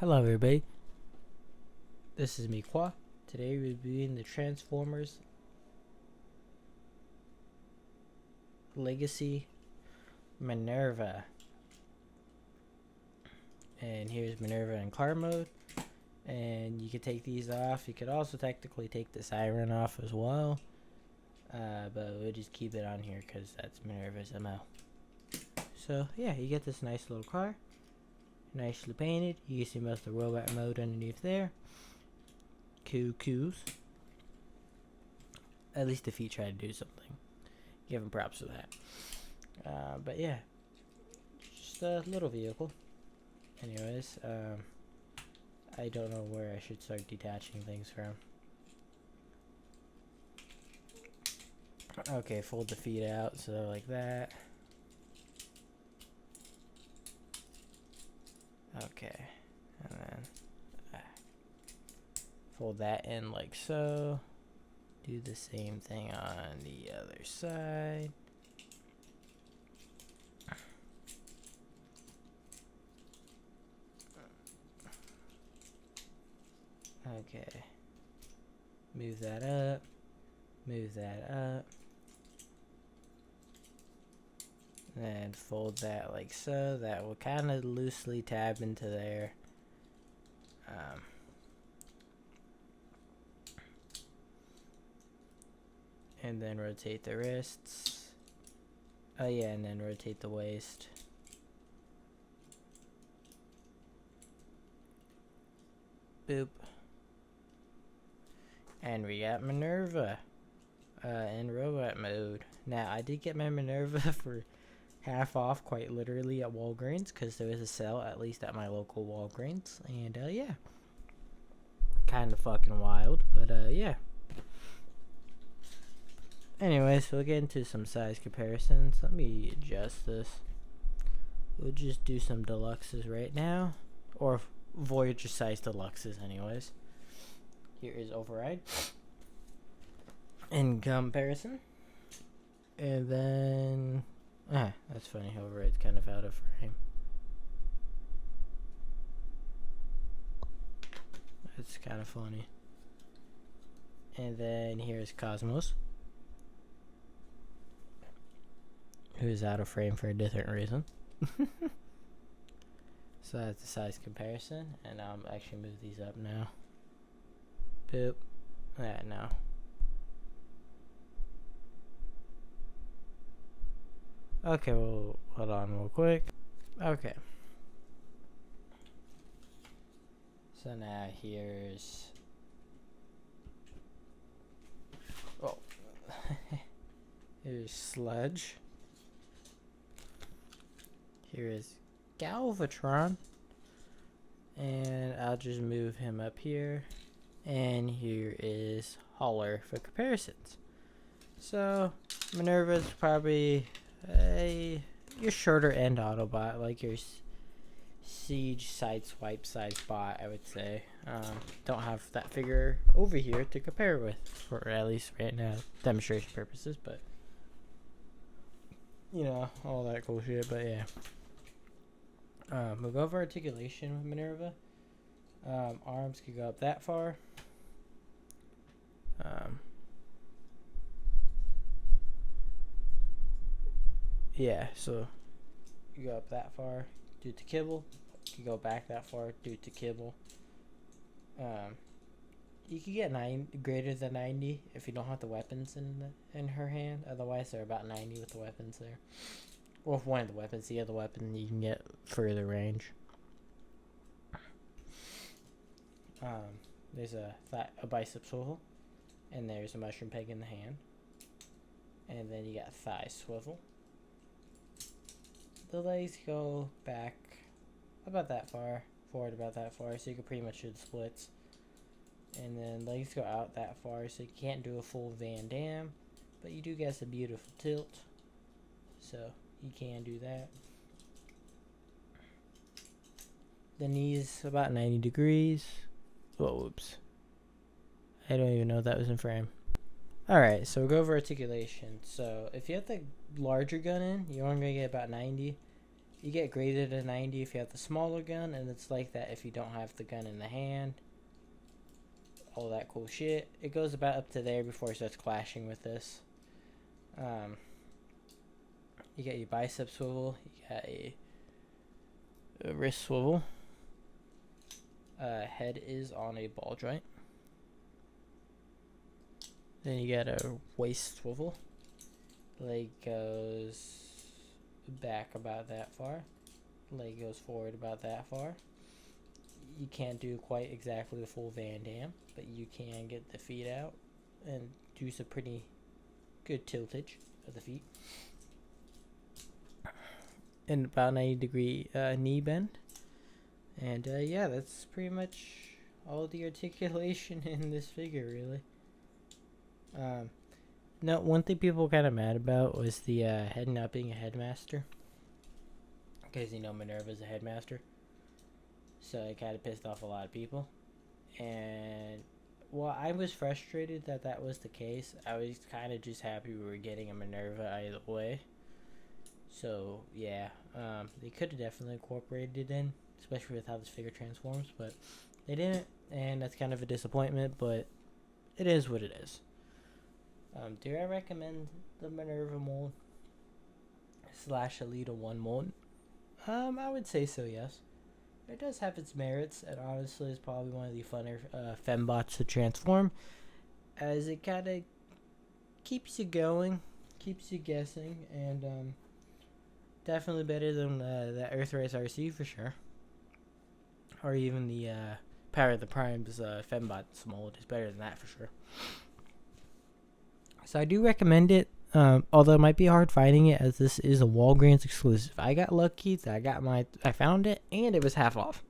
Hello everybody, this is Mikwa. Today we'll be reviewing the Transformers Legacy Minerva. And here's Minerva in car mode. And you can take these off. You could also technically take the siren off as well. But we'll just keep it on here because that's Minerva's MO. So yeah, you get this nice little car. Nicely painted. You can see most of the robot mode underneath there. Cuckoos. At least the feet try to do something. Give them props for that. But yeah, just a little vehicle. Anyways, I don't know where I should start detaching things from. Okay, fold the feet out, so like that. Okay, and then fold that in like so. Do the same thing on the other side. Okay, move that up, move that up, and fold that like so. That will kind of loosely tab into there. And then rotate the wrists. Oh yeah, and then rotate the waist. Boop. And we got Minerva in robot mode. Now, I did get my Minerva for half off, quite literally, at Walgreens, because there was a sale, at least at my local Walgreens. And yeah, kind of fucking wild, but yeah. Anyways, we'll get into some size comparisons. Let me adjust this. We'll just do some deluxes right now, or Voyager size deluxes anyways. Here is Override in comparison. And then that's funny, Override's kind of out of frame. That's kind of funny. And then here's Cosmos, who is out of frame for a different reason. So that's the size comparison, and I'll actually move these up now. Boop. No. Okay, well, hold on real quick. Okay. So now here's... Oh. Here's Sludge. Here is Galvatron. And I'll just move him up here. And here is Hauler for comparisons. So, Minerva's probably your shorter end Autobot, like your Siege Sideswipe size bot, I would say. Don't have that figure over here to compare with, for at least right now, demonstration purposes, but you know, all that cool shit, but yeah. We'll go over articulation with Minerva. Arms could go up that far. Yeah, so you go up that far due to kibble. You go back that far due to kibble. You can get greater than 90 if you don't have the weapons in her hand. Otherwise, they're about 90 with the weapons there. Or if one of the weapons, the other weapon, you can get further range. There's a bicep swivel, and there's a mushroom peg in the hand, and then you got thigh swivel. The legs go back about that far, forward about that far, so you can pretty much do the splits. And then legs go out that far, so you can't do a full Van Damme, but you do get a beautiful tilt, so you can do that. The knees about 90 degrees. Whoa, whoops. I don't even know that was in frame. Alright, so we'll go over articulation. So if you have the larger gun in, you're only going to get about 90. You get graded a 90 if you have the smaller gun, and it's like that if you don't have the gun in the hand. All that cool shit. It goes about up to there before it starts clashing with this. You got your bicep swivel. You got a wrist swivel. Head is on a ball joint. Then you got a waist swivel. Leg goes back about that far. Leg goes forward about that far. You can't do quite exactly the full Van Damme, but you can get the feet out and do some pretty good tiltage of the feet. And about 90-degree knee bend. And yeah, that's pretty much all the articulation in this figure, really. No, one thing people were kind of mad about was the head not being a headmaster. Because, you know, Minerva's a headmaster. So it kind of pissed off a lot of people. And, well, I was frustrated that that was the case. I was kind of just happy we were getting a Minerva either way. So, yeah, they could have definitely incorporated it in, especially with how this figure transforms, but they didn't, and that's kind of a disappointment, but it is what it is. Do I recommend the Minerva mold / Alita 1 mold? I would say so, yes. It does have its merits, and honestly it's probably one of the funner fembots to transform, as it kind of keeps you going, keeps you guessing, and definitely better than the Earthrise RC for sure. Or even the Power of the Primes fembots mold is better than that for sure. So I do recommend it, although it might be hard finding it as this is a Walgreens exclusive. I got lucky that I found it and it was half off.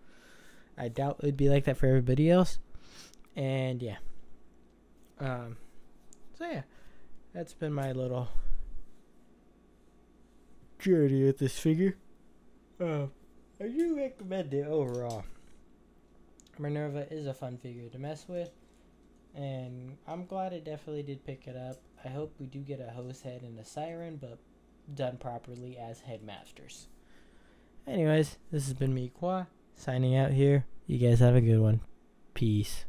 I doubt it would be like that for everybody else. And yeah. So yeah, that's been my little journey with this figure. I do recommend it overall. Minerva is a fun figure to mess with, and I'm glad I definitely did pick it up. I hope we do get a hose head and a siren, but done properly as headmasters. Anyways, this has been me, Kwa, signing out here. You guys have a good one. Peace.